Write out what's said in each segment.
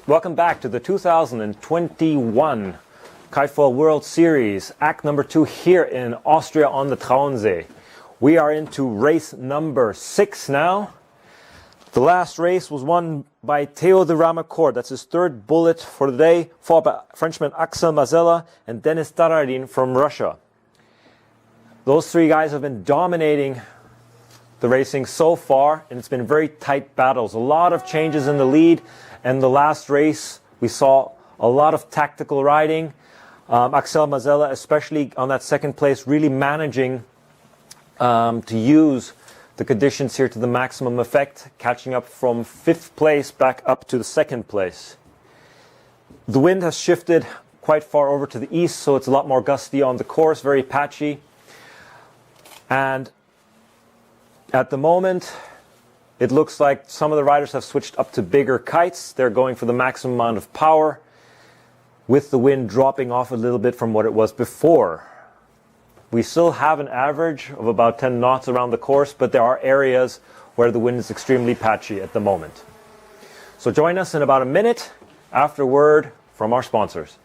Welcome back to the 2021 KiteFoil World Series, act number 2 here in Austria on the Traunsee. We are into race number 6 now. The last race was won by Theo de Ramacourt. That's his third bullet for the day, followed by Frenchman Axel Mazella and Denis Taradin from Russia. Those three guys have been dominating the racing so far, and it's been very tight battles. A lot of changes in the lead, and the last race we saw a lot of tactical riding. Axel Mazella, especially on that second place, really managing to use the conditions here to the maximum effect, catching up from 5th place back up to the 2nd place. The wind has shifted quite far over to the east, so it's a lot more gusty on the course, very patchy. And at the moment, it looks like some of the riders have switched up to bigger kites. They're going for the maximum amount of power, with the wind dropping off a little bit from what it was before. We still have an average of about 10 knots around the course, but there are areas where the wind is extremely patchy at the moment. So join us in about a minute after word from our sponsors.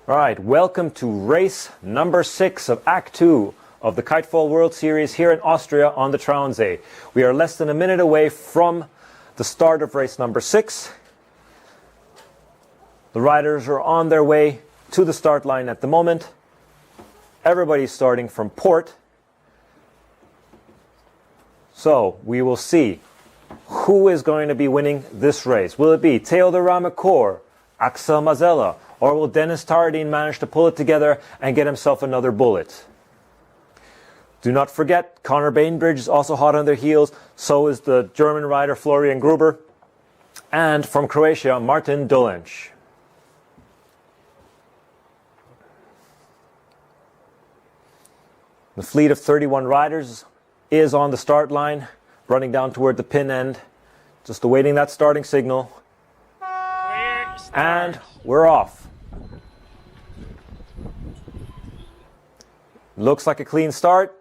All right, welcome to race number 6 of Act 2 of the KiteFoil World Series here in Austria on the Traunsee. We are less than a minute away from the start of race number 6. The riders are on their way to the start line at the moment. Everybody's starting from port. So we will see who is going to be winning this race. Will it be Theo de Ramacourt, Axel Mazella, or will Denis Taradin manage to pull it together and get himself another bullet? Do not forget, Connor Bainbridge is also hot on their heels. So is the German rider Florian Gruber. And from Croatia, Martin Dolenc. The fleet of 31 riders is on the start line, running down toward the pin end, just awaiting that starting signal. And we're off. Looks like a clean start.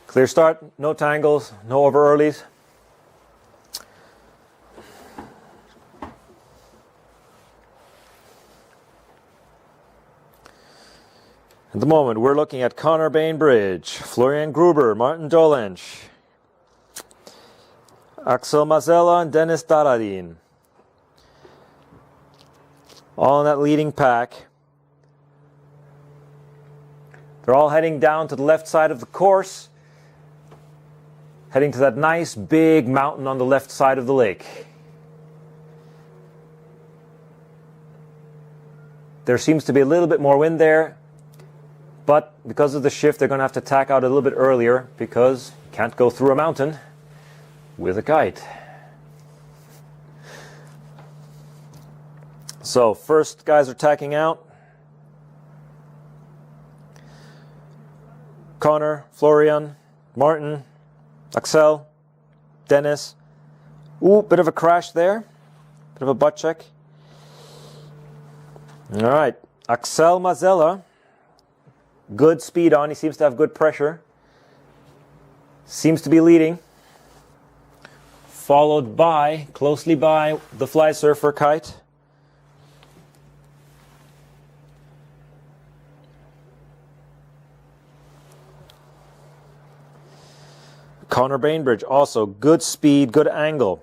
Clear start, no tangles, no over earlies. At the moment, we're looking at Connor Bainbridge, Florian Gruber, Martin Dolenc, Axel Mazella, and Denis Taradin. All in that leading pack. They're all heading down to the left side of the course, heading to that nice big mountain on the left side of the lake. There seems to be a little bit more wind there, but because of the shift, they're going to have to tack out a little bit earlier because you can't go through a mountain with a kite. So first guys are tacking out. Connor, Florian, Martin, Axel, Dennis. Ooh, bit of a crash there. Bit of a butt check. All right, Axel Mazella. Good speed on. He seems to have good pressure. Seems to be leading. Followed by, closely by, the Fly Surfer kite. Connor Bainbridge, also good speed, good angle.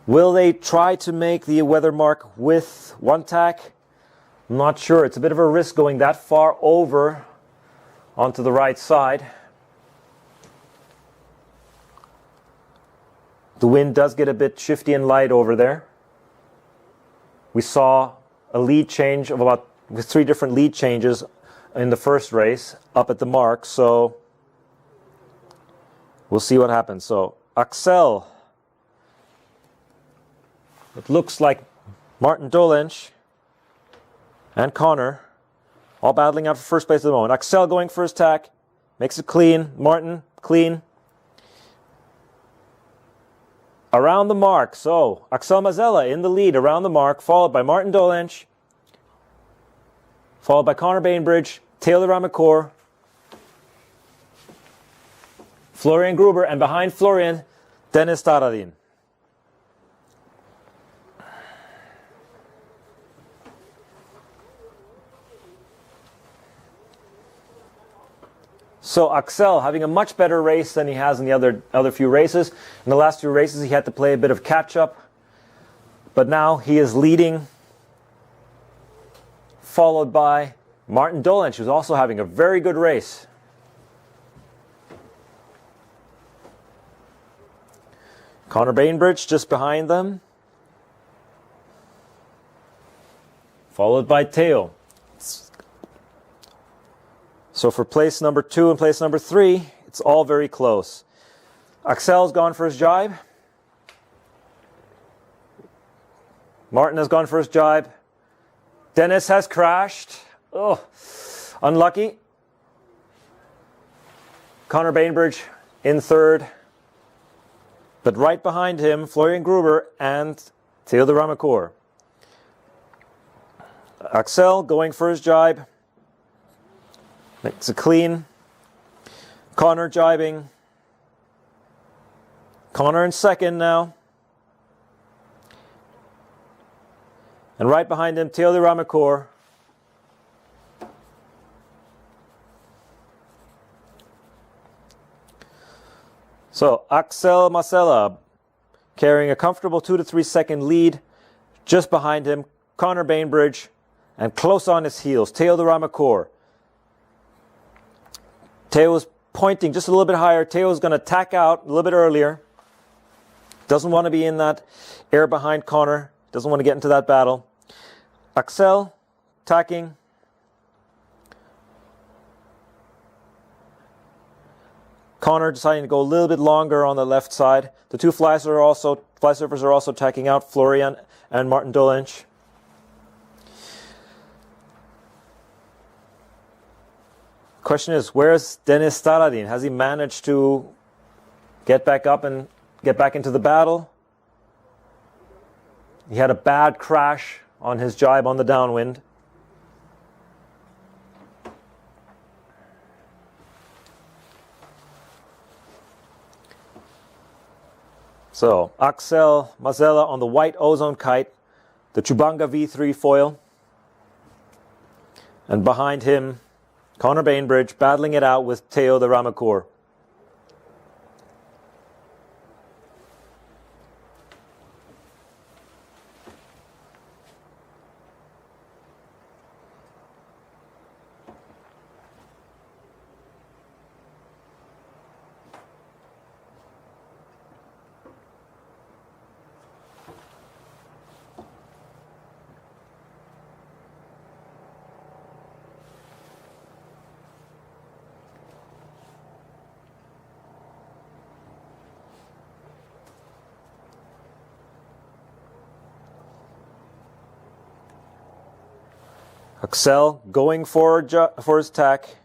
Will they try to make the weather mark with one tack? I'm not sure. It's a bit of a risk going that far over onto the right side. The wind does get a bit shifty and light over there. We saw a lead change of about 3 different lead changes in the first race up at the mark, so we'll see what happens. So Axel, it looks like Martin Dolenz and Connor all battling out for first place at the moment. Axel going for his tack, makes it clean. Martin, clean. Around the mark, so Axel Mazzella in the lead around the mark, followed by Martin Dolenz, followed by Connor Bainbridge, Taylor Ramacour, Florian Gruber, and behind Florian, Dennis Taradin. So Axel having a much better race than he has in the other few races. In the last few races he had to play a bit of catch-up. But now he is leading, followed by Martin Dolenz, who's also having a very good race. Connor Bainbridge just behind them, followed by Theo. So for place number 2 and place number 3, it's all very close. Axel's gone for his jibe. Martin has gone for his jibe. Dennis has crashed. Oh, unlucky. Connor Bainbridge in third. But right behind him, Florian Gruber and Theodor Ramacour. Axel going for his jibe. Makes it clean. Connor jibing. Connor in second now. And right behind him, Theodor Ramacour. So Axel Mazzella carrying a comfortable 2 to 3 second lead. Just behind him, Connor Bainbridge. And close on his heels, Theodor Ramacour. Teo's pointing just a little bit higher. Teo's going to tack out a little bit earlier. Doesn't want to be in that air behind Connor. Doesn't want to get into that battle. Axel tacking. Connor deciding to go a little bit longer on the left side. The two fly surfers are also tacking out, Florian and Martin Dolenz. Question is, where's Dennis Taradin? Has he managed to get back up and get back into the battle? He had a bad crash on his jibe on the downwind. So, Axel Mazzella on the white ozone kite, the Chubanga V3 foil. And behind him, Connor Bainbridge battling it out with Theo the Ramacour. Axel going for his tack.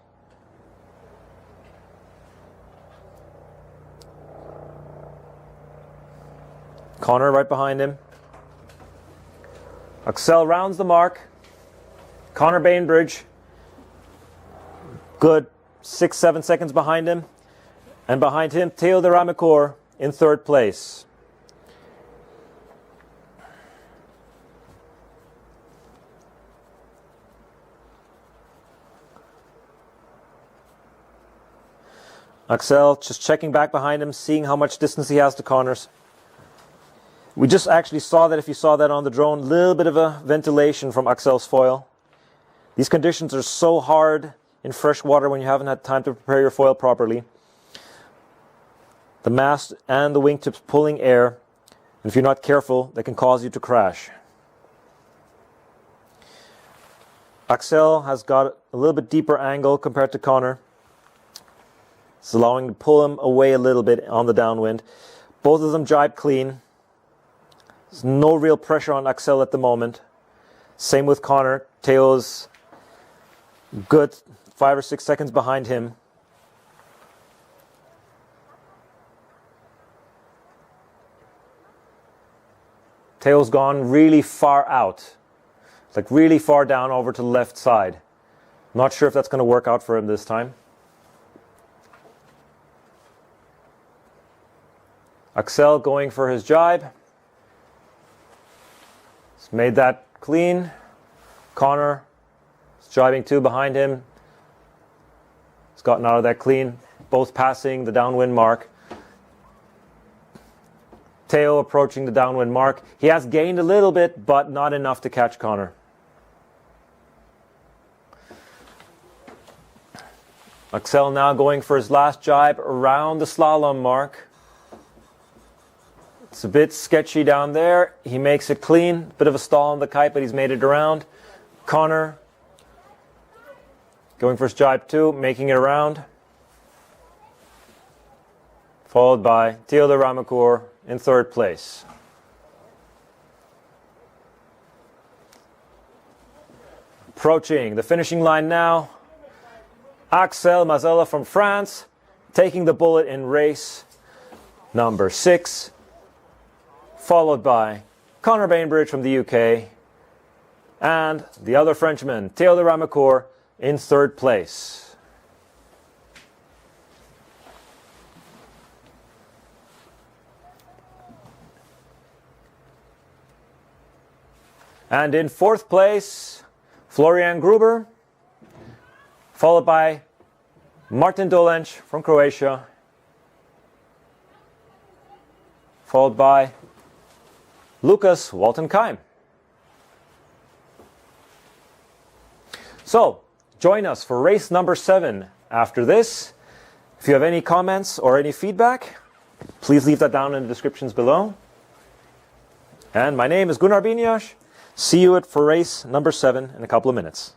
Connor right behind him. Axel rounds the mark. Connor Bainbridge, good 6-7 seconds behind him. And behind him, Theo de Ramacour in third place. Axel just checking back behind him, seeing how much distance he has to Connors. We just actually saw that, if you saw that on the drone, a little bit of a ventilation from Axel's foil. These conditions are so hard in fresh water when you haven't had time to prepare your foil properly. The mast and the wingtips pulling air, and if you're not careful, they can cause you to crash. Axel has got a little bit deeper angle compared to Connor. It's allowing him to pull him away a little bit on the downwind. Both of them jibe clean. There's no real pressure on Axel at the moment. Same with Connor. Theo's good 5 or 6 seconds behind him. Theo's gone really far out. Like really far down over to the left side. Not sure if that's going to work out for him this time. Axel going for his jibe. He's made that clean. Connor is jibing too behind him. He's gotten out of that clean. Both passing the downwind mark. Theo approaching the downwind mark. He has gained a little bit, but not enough to catch Connor. Axel now going for his last jibe around the slalom mark. It's a bit sketchy down there. He makes it clean. Bit of a stall on the kite, but he's made it around. Connor going for his jibe too, making it around. Followed by Theo de Ramacour in third place. Approaching the finishing line now. Axel Mazella from France taking the bullet in race number 6. Followed by Connor Bainbridge from the UK. And the other Frenchman, Theo de Ramacour, in third place. And in fourth place, Florian Gruber, followed by Martin Dolenc from Croatia, followed by Lucas Walton-Keim. So, join us for race number 7 after this. If you have any comments or any feedback, please leave that down in the descriptions below. And my name is Gunnar Binjas. See you for race number 7 in a couple of minutes.